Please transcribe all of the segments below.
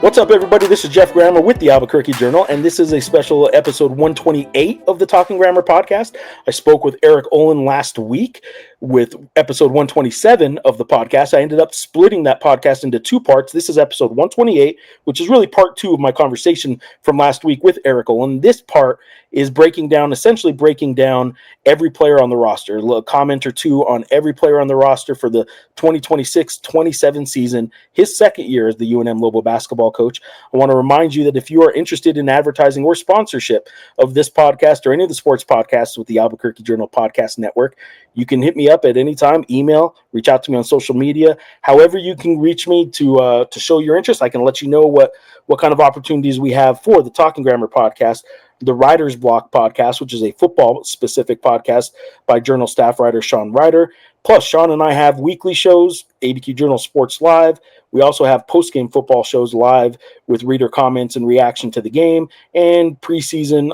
What's up, everybody? This is Jeff Grammer with the Albuquerque Journal, and this is a special episode 128 of the Talking Grammar podcast. I spoke with Eric Olen last week with episode 127 of the podcast. I ended up splitting that podcast into two parts. This is episode 128, which is really part two of my conversation from last week with Eric Olen. This part is essentially breaking down every player on the roster, a comment or two on every player on the roster for the 2026-27 season, his second year as the UNM Lobo basketball coach. I want to remind you that if you are interested in advertising or sponsorship of this podcast or any of the sports podcasts with the Albuquerque Journal Podcast Network, you can hit me up at any time, email, reach out to me on social media. However you can reach me to show your interest, I can let you know what kind of opportunities we have for the Talking Grammar podcast, the Writer's Block podcast, which is a football-specific podcast by Journal staff writer Sean Ryder. Plus, Sean and I have weekly shows, ABQ Journal Sports Live. We also have post-game football shows live with reader comments and reaction to the game, and pre-game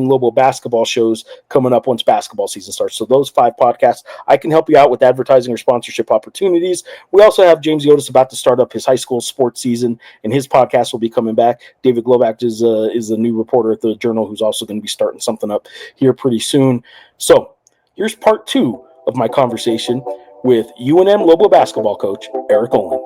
Lobo basketball shows coming up once basketball season starts. So those 5 podcasts, I can help you out with advertising or sponsorship opportunities. We also have James Yotis about to start up his high school sports season, and his podcast will be coming back. David Globach is the new reporter at the Journal who's also going to be starting something up here pretty soon. So here's part 2 of my conversation with UNM Lobo basketball coach Eric Olen.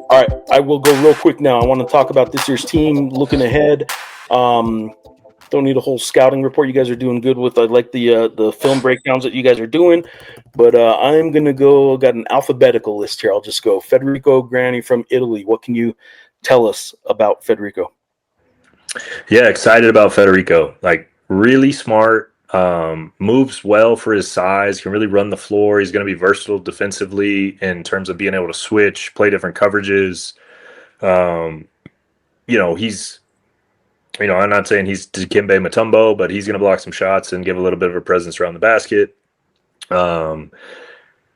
All right, I will go real quick now. I want to talk about this year's team, looking ahead. Don't need a whole scouting report. You guys are doing good with. I like the film breakdowns that you guys are doing, but I'm gonna go. Got an alphabetical list here. I'll just go. Federico Grani from Italy. What can you tell us about Federico? Yeah, excited about Federico. Like, really smart, moves well for his size, can really run the floor. He's going to be versatile defensively in terms of being able to switch, play different coverages. I'm not saying he's Dikembe Mutombo, but he's going to block some shots and give a little bit of a presence around the basket.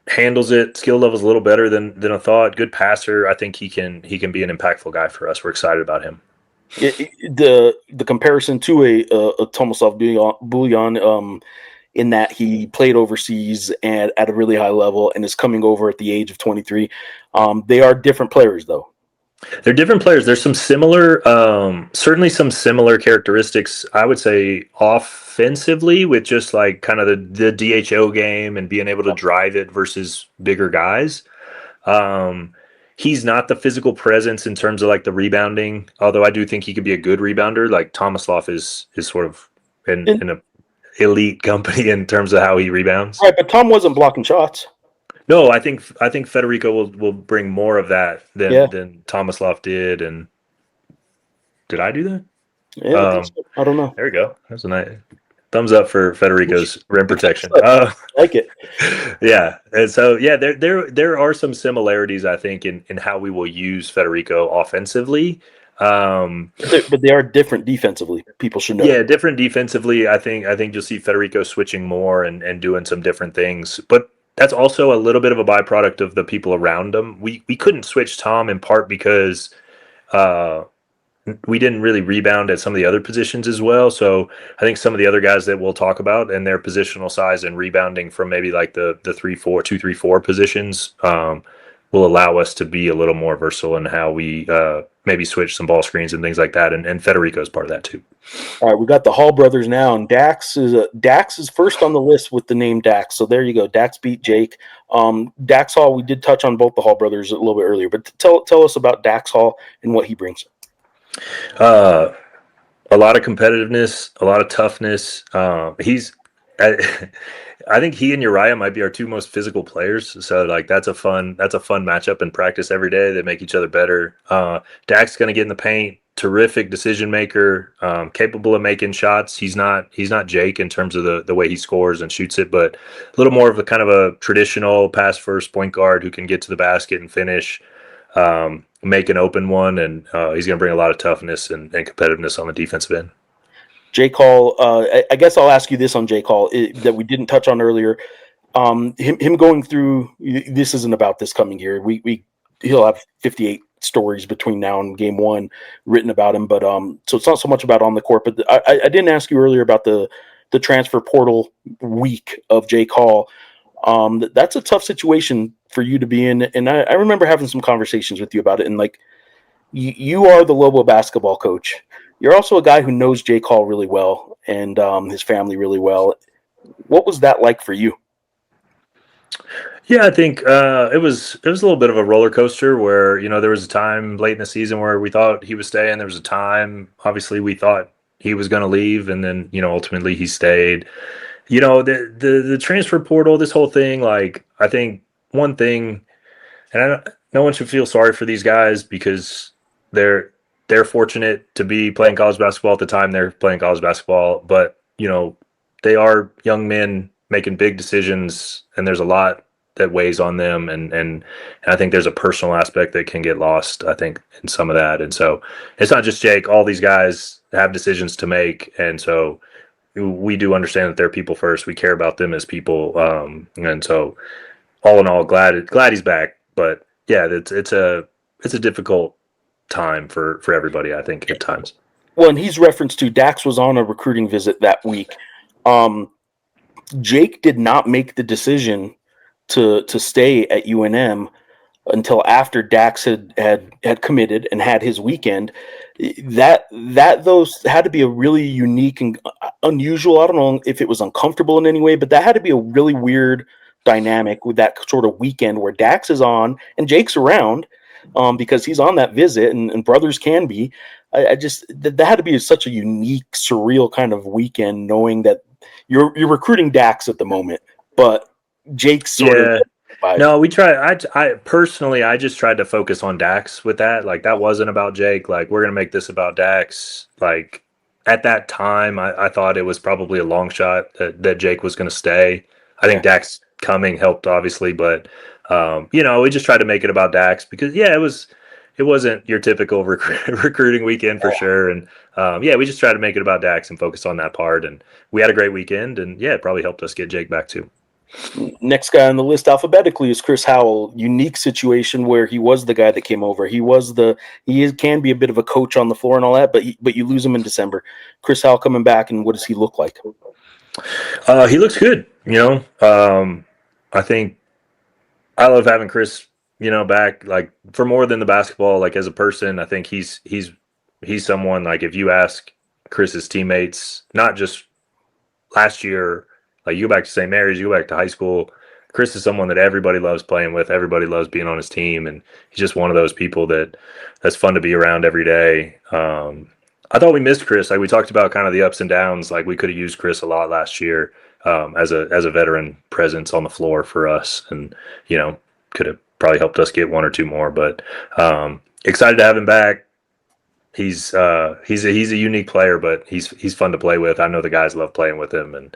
Handles it, skill level's a little better than I thought. Good passer. I think he can be an impactful guy for us. We're excited about him. The comparison to a Tomislav Buljan in that he played overseas and at a really high level and is coming over at the age of 23. They are different players, though. They're different players. There's some similar, certainly some similar characteristics, I would say, offensively, with just like kind of the DHO game and being able to drive it versus bigger guys. He's not the physical presence in terms of like the rebounding, although I do think he could be a good rebounder. Like Tomislav is sort of in an elite company in terms of how he rebounds. Right, but Tom wasn't blocking shots. No, I think Federico will bring more of that than Tomislav did. And did I do that? Yeah, I think so. I don't know. There we go. That's a nice thumbs up for Federico's rim protection. I like it. Yeah, and so there are some similarities, I think, in how we will use Federico offensively. But they are different defensively. People should know. Yeah, different defensively. I think you'll see Federico switching more and doing some different things. But that's also a little bit of a byproduct of the people around him. We couldn't switch Tom in part because we didn't really rebound at some of the other positions as well. So I think some of the other guys that we'll talk about and their positional size and rebounding from maybe like the 2-3-4 positions will allow us to be a little more versatile in how we maybe switch some ball screens and things like that. And Federico's part of that too. All right, we got the Hall brothers now, and Dax is first on the list with the name Dax. So there you go. Dax beat Jake. Dax Hall, we did touch on both the Hall brothers a little bit earlier, but tell us about Dax Hall and what he brings. A lot of competitiveness, a lot of toughness. I think he and Uriah might be our two most physical players. So like that's a fun matchup in practice every day. They make each other better. Dak's going to get in the paint. Terrific decision maker, capable of making shots. He's not Jake in terms of the way he scores and shoots it, but a little more of a kind of a traditional pass first point guard who can get to the basket and finish, make an open one, and he's going to bring a lot of toughness and competitiveness on the defensive end. Jake Hall, I guess I'll ask you this on Jake Hall that we didn't touch on earlier. Him going through, this isn't about this coming year. He'll have 58 stories between now and game one written about him, but so it's not so much about on the court. But I didn't ask you earlier about the transfer portal week of Jake Hall. That's a tough situation for you to be in. And I remember having some conversations with you about it. And like, you are the Lobo basketball coach. You're also a guy who knows Jake Hall really well and his family really well. What was that like for you? Yeah, I think it was a little bit of a roller coaster where there was a time late in the season where we thought he was staying. There was a time, obviously, we thought he was going to leave, and then ultimately he stayed. The transfer portal, this whole thing. Like, I think one thing, and no one should feel sorry for these guys because they're they're fortunate to be playing college basketball at the time they're playing college basketball, but they are young men making big decisions, and there's a lot that weighs on them, and I think there's a personal aspect that can get lost, I think, in some of that. And so it's not just Jake. All these guys have decisions to make, and so we do understand that they're people first. We care about them as people, and so all in all, glad he's back. But yeah, it's a difficult time for everybody, I think, at times. Well, and he's referenced to Dax was on a recruiting visit that week. Jake did not make the decision to stay at UNM until after Dax had committed and had his weekend. That those had to be a really unique and unusual. I don't know if it was uncomfortable in any way, but that had to be a really weird dynamic with that sort of weekend where Dax is on and Jake's around, because he's on that visit, and brothers can be. I just that had to be such a unique, surreal kind of weekend, knowing that you're recruiting Dax at the moment, but Jake's sort Yeah. of vibe. No, we try. I personally, I just tried to focus on Dax with that. Like, that wasn't about Jake. Like, we're gonna make this about Dax. Like, at that time, I thought it was probably a long shot that Jake was gonna stay. I think Dax coming helped, obviously, but we just tried to make it about Dax because it wasn't your typical recruiting weekend for sure. And we just tried to make it about Dax and focus on that part. And we had a great weekend, and it probably helped us get Jake back too. Next guy on the list alphabetically is Chris Howell. Unique situation where he was the guy that came over. Can be a bit of a coach on the floor and all that, but you lose him in December. Chris Howell coming back, and what does he look like? He looks good. I think I love having Chris, back, like, for more than the basketball. Like, as a person, I think he's someone, like, if you ask Chris's teammates, not just last year, like, you go back to St. Mary's, you go back to high school, Chris is someone that everybody loves playing with. Everybody loves being on his team, and he's just one of those people that's fun to be around every day. I thought we missed Chris. Like, we talked about kind of the ups and downs. Like, we could have used Chris a lot last year, as a veteran presence on the floor for us, and could have probably helped us get one or two more. But excited to have him back. He's a unique player, but he's fun to play with. I know the guys love playing with him, and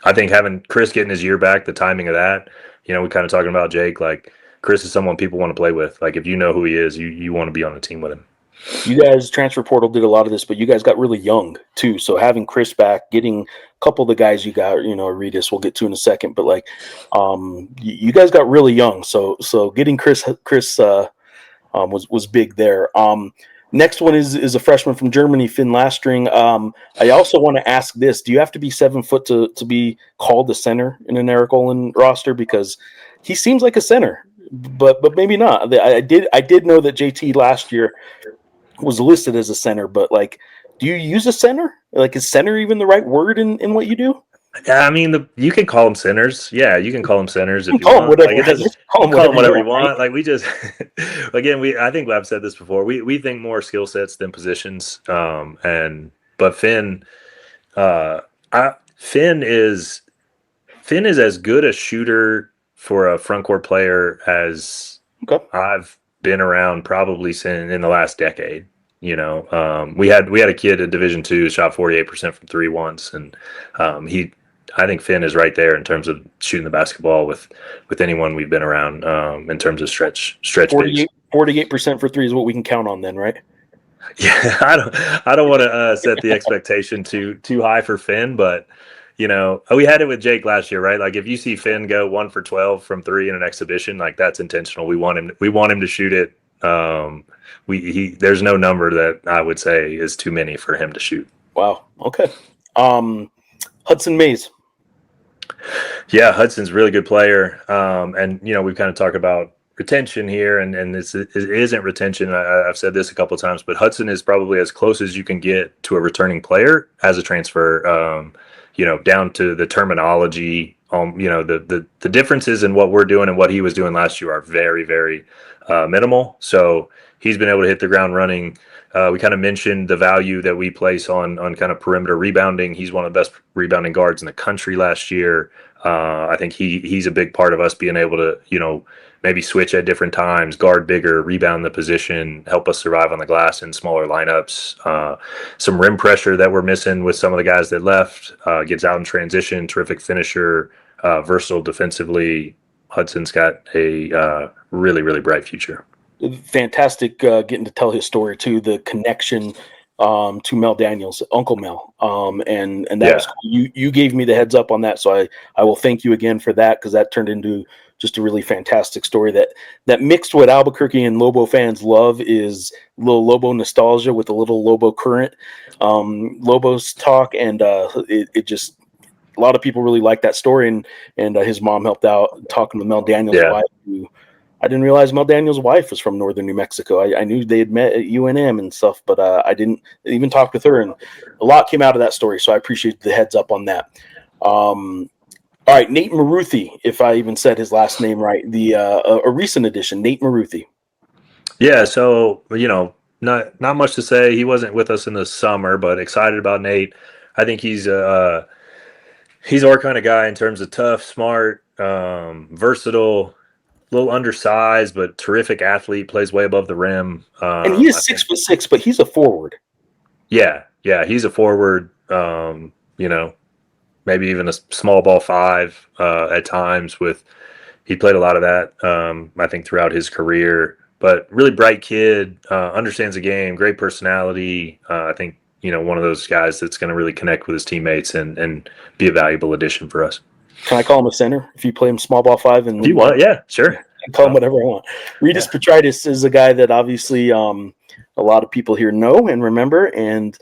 I think having Chris getting his year back, the timing of that, we kind of talking about Jake. Like, Chris is someone people want to play with. Like, if you know who he is, you want to be on a team with him. You guys, transfer portal did a lot of this, but you guys got really young too. So having Chris back, getting a couple of the guys you got, Aretas, we'll get to in a second, but like, you guys got really young. So getting Chris was big there. Next one is a freshman from Germany, Finn Lastring. I also want to ask this: do you have to be 7 foot to be called a center in an Eric Olen roster? Because he seems like a center, but maybe not. I did know that JT last year was listed as a center, but like, do you use a center? Like, is center even the right word in what you do? Yeah, I mean, you can call them centers. Yeah, you can call them centers if you Call them want. whatever. Like, Call them whatever you want, right? want. Like, we just, again, I think I've said this before. We think more skill sets than positions. But Finn, Finn is as good a shooter for a front court player as I've been around probably since in the last decade. We had a kid at Division II shot 48% from three once, and I think Finn is right there in terms of shooting the basketball with anyone we've been around, in terms of stretch 48% for three is what we can count on then, right? Yeah, I don't want to set the expectation too high for Finn, but we had it with Jake last year, right? Like, if you see Finn go 1 for 12 from three in an exhibition, like, that's intentional. We want him to shoot it. There's no number that I would say is too many for him to shoot. Wow. Okay. Hudson Mays. Yeah, Hudson's a really good player. And, we've kind of talked about retention here, and it isn't retention. I've said this a couple of times, but Hudson is probably as close as you can get to a returning player as a transfer, down to the terminology. The differences in what we're doing and what he was doing last year are very, very minimal. So he's been able to hit the ground running. We kind of mentioned the value that we place on kind of perimeter rebounding. He's one of the best rebounding guards in the country last year. I think he's a big part of us being able to, maybe switch at different times, guard bigger, rebound the position, help us survive on the glass in smaller lineups. Some rim pressure that we're missing with some of the guys that left. Gets out in transition, terrific finisher, versatile defensively. Hudson's got a really, really bright future. Fantastic getting to tell his story too. The connection to Mel Daniels, Uncle Mel, and that was cool. You gave me the heads up on that, so I will thank you again for that, because that turned into just a really fantastic story that mixed what Albuquerque and Lobo fans love is a little Lobo nostalgia with a little Lobo current Lobos talk, and it just, a lot of people really like that story, and his mom helped out talking to Mel Daniels' wife, who I didn't realize Mel Daniels' wife was from northern New Mexico. I knew they had met at UNM and stuff, but I didn't even talk with her, and a lot came out of that story, so I appreciate the heads up on that. All right, Nate Maruthi, if I even said his last name right, a recent addition, Nate Maruthi. Yeah, so, not much to say. He wasn't with us in the summer, but excited about Nate. I think he's our kind of guy in terms of tough, smart, versatile, a little undersized, but terrific athlete, plays way above the rim. And he is 6'6", but he's a forward. Yeah, he's a forward, maybe even a small ball five at times. He played a lot of that, I think, throughout his career. But really bright kid, understands the game, great personality. I think, one of those guys that's going to really connect with his teammates and be a valuable addition for us. Can I call him a center if you play him small ball five? And if you want, yeah, sure. I can call him whatever I want. Regis Petritis is a guy that obviously a lot of people here know and remember, and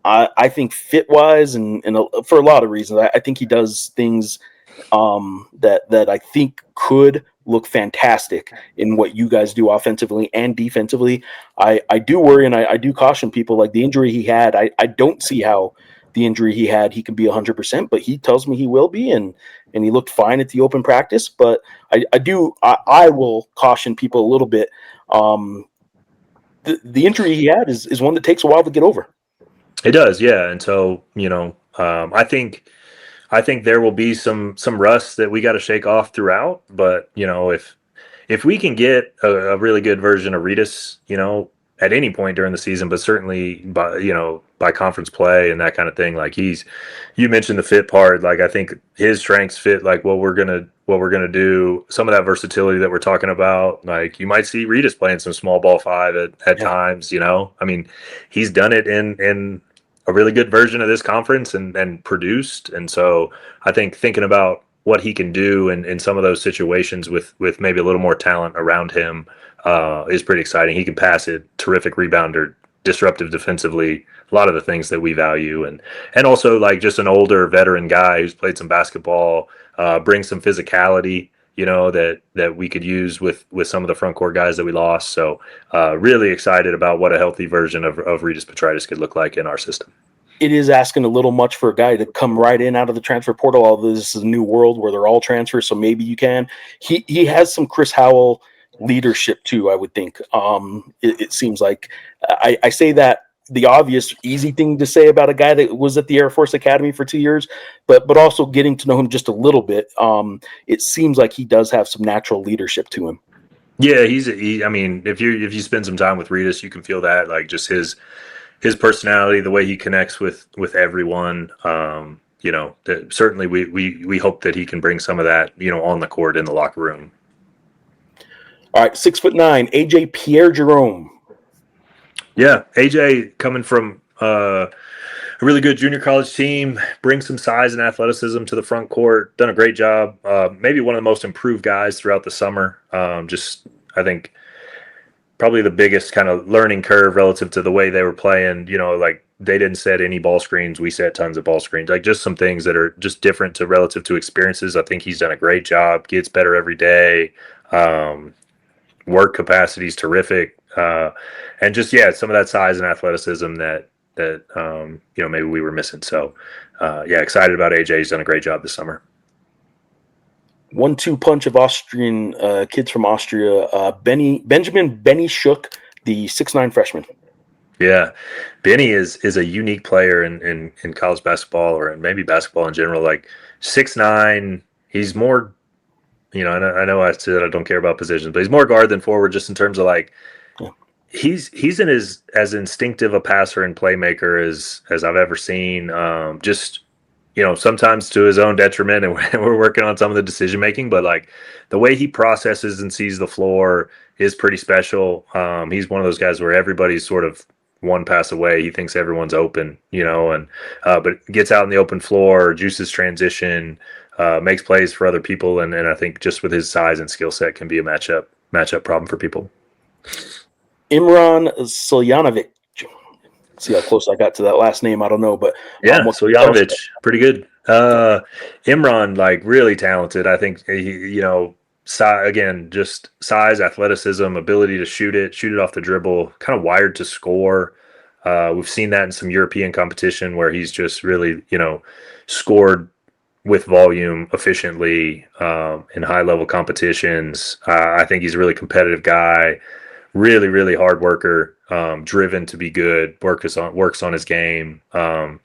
I think fit-wise and for a lot of reasons, I think he does things that I think could look fantastic in what you guys do offensively and defensively. I do worry, and I do caution people, like the injury he had, I don't see how the injury he had, he can be 100%, but he tells me he will be, and he looked fine at the open practice. But I will caution people a little bit. The injury he had is one that takes a while to get over. It does, yeah. And so, I think there will be some rust that we got to shake off throughout. But, if we can get a really good version of Ritas, at any point during the season, but certainly by conference play and that kind of thing, like you mentioned the fit part, like I think his strengths fit like what we're gonna do. Some of that versatility that we're talking about, like you might see Ritas playing some small ball five at times. I mean, he's done it in a really good version of this conference and produced. And so I think thinking about what he can do in some of those situations with maybe a little more talent around him is pretty exciting. He can pass it, terrific rebounder, disruptive defensively, a lot of the things that we value, and also like just an older veteran guy who's played some basketball, brings some physicality, that we could use with some of the front court guys that we lost. So really excited about what a healthy version of Regis Petritis could look like in our system. It is asking a little much for a guy to come right in out of the transfer portal, although this is a new world where they're all transfers, so maybe you can. He has some Chris Howell leadership too, I would think. It seems like I say that the obvious easy thing to say about a guy that was at the Air Force Academy for 2 years, but also getting to know him just a little bit, it seems like he does have some natural leadership to him. Yeah, I mean, if you spend some time with Ritas, you can feel that, like just his personality, the way he connects with everyone. That certainly we hope that he can bring some of that, on the court in the locker room. All right, 6'9", AJ Pierre Jerome. Yeah, AJ coming from a really good junior college team, brings some size and athleticism to the front court. Done a great job. Maybe one of the most improved guys throughout the summer. I think probably the biggest kind of learning curve relative to the way they were playing. Like they didn't set any ball screens. We set tons of ball screens. Like just some things that are just different to relative to experiences. I think he's done a great job. Gets better every day. Work capacity is terrific. And just some of that size and athleticism that maybe we were missing. So excited about AJ. He's done a great job this summer. 1-2 punch of Austrian kids from Austria. Benjamin Benny Shook, the 6'9" freshman. Yeah, Benny is a unique player in college basketball, or maybe basketball in general. Like 6'9", he's more, I know I said I don't care about positions, but he's more guard than forward, just in terms of like, he's in as instinctive a passer and playmaker as I've ever seen. Just sometimes to his own detriment, and we're working on some of the decision making, but like the way he processes and sees the floor is pretty special. He's one of those guys where everybody's sort of one pass away. He thinks everyone's open, and but gets out in the open floor, juices transition, makes plays for other people, and I think just with his size and skill set can be a matchup problem for people. Imran Soljanovic. See how close I got to that last name. I don't know, but Soljanovic, pretty good. Imran, like really talented. I think again, just size, athleticism, ability to shoot it off the dribble, kind of wired to score. We've seen that in some European competition where he's just really, scored with volume efficiently in high level competitions. I think he's a really competitive guy, really, really hard worker, driven to be good, works on his game. I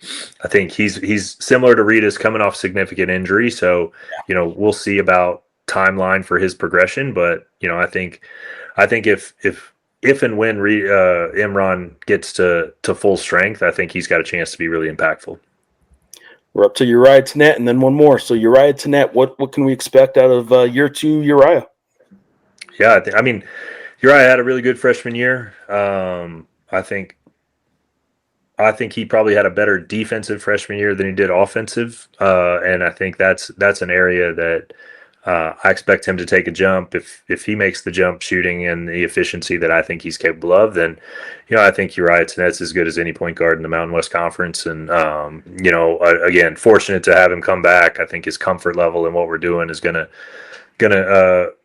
think he's similar to Ritas, coming off significant injury. So, we'll see about timeline for his progression, but I think if and when Imran gets to full strength, I think he's got a chance to be really impactful. We're up to Uriah Tenet, and then one more. So Uriah Tenet, what can we expect out of year 2 Uriah? Yeah, Uriah had a really good freshman year. I think he probably had a better defensive freshman year than he did offensive, and I think that's an area that I expect him to take a jump. If he makes the jump shooting and the efficiency that I think he's capable of, then I think Uriah Tenet's as good as any point guard in the Mountain West Conference. And again, fortunate to have him come back. I think his comfort level in what we're doing is gonna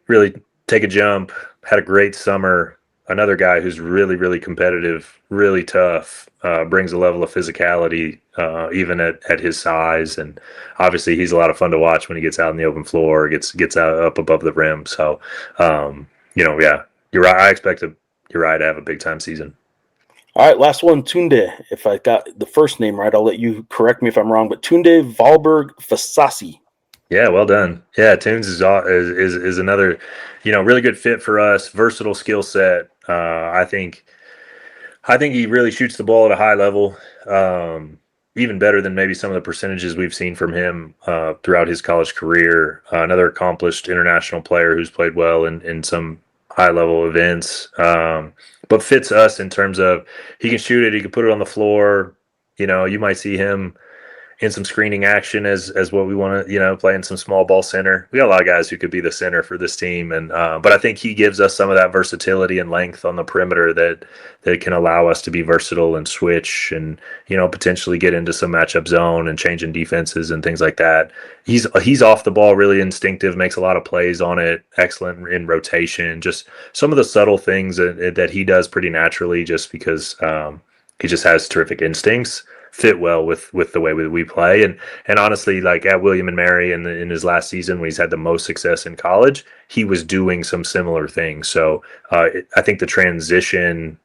really take a jump. Had a great summer. Another guy who's really, really competitive, really tough, brings a level of physicality even at his size, and obviously he's a lot of fun to watch when he gets out in the open floor, gets out up above the rim. So, Uriah, I expect Uriah to have a big time season. All right, last one, Tunde. If I got the first name right, I'll let you correct me if I'm wrong. But Tunde Valberg Fasasi. Yeah, well done. Yeah, Tunes is another, really good fit for us. Versatile skill set. I think he really shoots the ball at a high level, even better than maybe some of the percentages we've seen from him throughout his college career. Another accomplished international player who's played well in some high level events, but fits us in terms of he can shoot it, he can put it on the floor. You might see him in some screening action as what we want to, play in some small ball center. We got a lot of guys who could be the center for this team. And, but I think he gives us some of that versatility and length on the perimeter that can allow us to be versatile and switch and, potentially get into some matchup zone and changing defenses and things like that. He's off the ball, really instinctive, makes a lot of plays on it. Excellent in rotation, just some of the subtle things that he does pretty naturally, just because, he just has terrific instincts. Fit well with the way we play, and honestly, like at William and Mary in his last season when he's had the most success in college, he was doing some similar things. So I think the transition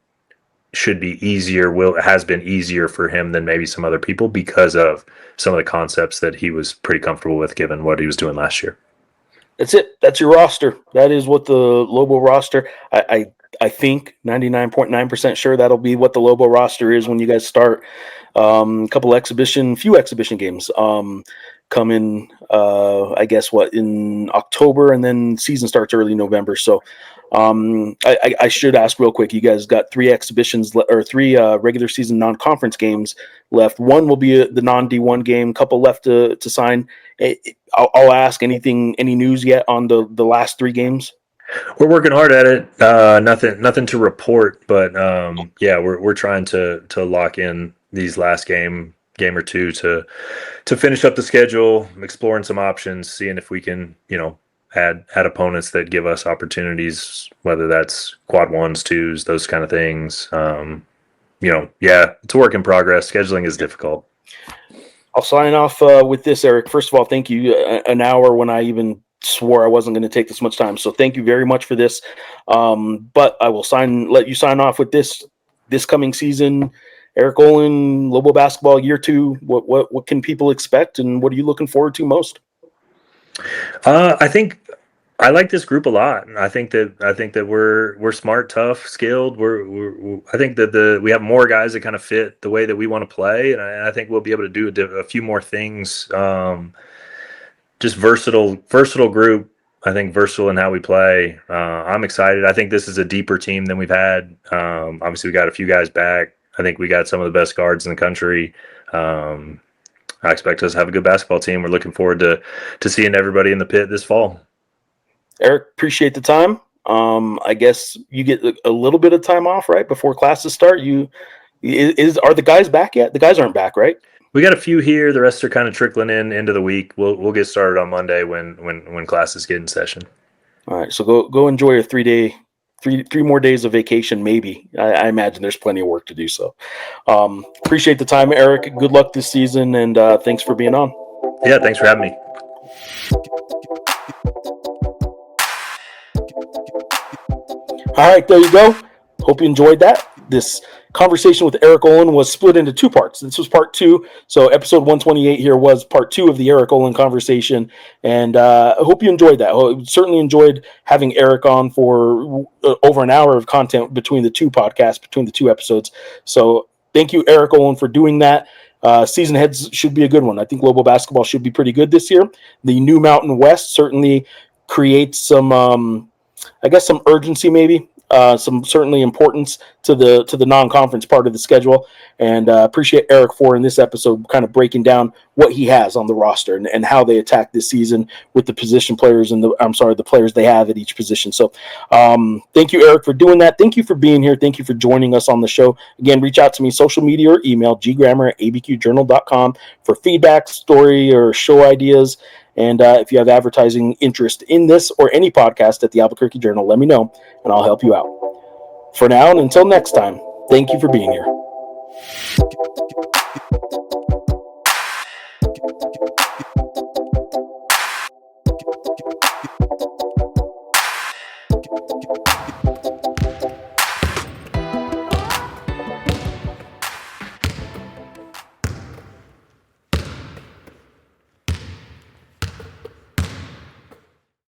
should be easier. Has been easier for him than maybe some other people because of some of the concepts that he was pretty comfortable with, given what he was doing last year. That's it. That's your roster. That is what the Lobo roster. I think 99.9% sure that'll be what the Lobo roster is when you guys start. Few exhibition games coming, I guess, in October, and then season starts early November. So I should ask real quick. You guys got 3 exhibitions or 3 regular season non-conference games left. One will be the non-D1 game. Couple left to sign. I'll ask any news yet on the last 3 games. We're working hard at it. Nothing to report, but we're trying to lock in these last game or two to finish up the schedule, exploring some options, seeing if we can, add opponents that give us opportunities, whether that's quad ones, twos, those kind of things. It's a work in progress. Scheduling is difficult. I'll sign off with this, Eric. First of all, thank you. An hour when I even swore I wasn't going to take this much time. So thank you very much for this. But I will let you sign off with this coming season. Eric Olen, Lobo basketball year 2. What can people expect, and what are you looking forward to most? I think I like this group a lot. I think that we're smart, tough, skilled. I think that we have more guys that kind of fit the way that we want to play, and I think we'll be able to do a few more things. Just versatile group. I think versatile in how we play. I'm excited. I think this is a deeper team than we've had. Obviously, we got a few guys back. I think we got some of the best guards in the country. I expect us to have a good basketball team. We're looking forward to seeing everybody in the pit this fall. Eric, appreciate the time. I guess you get a little bit of time off, right, before classes start. Are the guys back yet? The guys aren't back, right? We got a few here. The rest are kind of trickling into the week. We'll get started on Monday when classes get in session. All right, so go enjoy your 3 more days of vacation. Maybe I imagine there's plenty of work to do. So appreciate the time, Eric. Good luck this season, and thanks for being on. Yeah, thanks for having me. All right, there you go. Hope you enjoyed that. This conversation with Eric Olen was split into 2 parts. This was part 2. So episode 128 here was part 2 of the Eric Olen conversation. And I hope you enjoyed that. I certainly enjoyed having Eric on for over an hour of content between the 2 podcasts, between the 2 episodes. So thank you, Eric Olen, for doing that. Season ahead should be a good one. I think Lobo basketball should be pretty good this year. The new Mountain West certainly creates some urgency, maybe some certainly importance to the non-conference part of the schedule. And appreciate Eric for in this episode kind of breaking down what he has on the roster and how they attack this season with the position players and the players they have at each position. So thank you, Eric, for doing that. Thank you for being here. Thank you for joining us on the show. Again, reach out to me, social media or email, ggrammer@abqjournal.com for feedback, story, or show ideas. And if you have advertising interest in this or any podcast at the Albuquerque Journal, let me know, and I'll help you out. For now, and until next time, thank you for being here.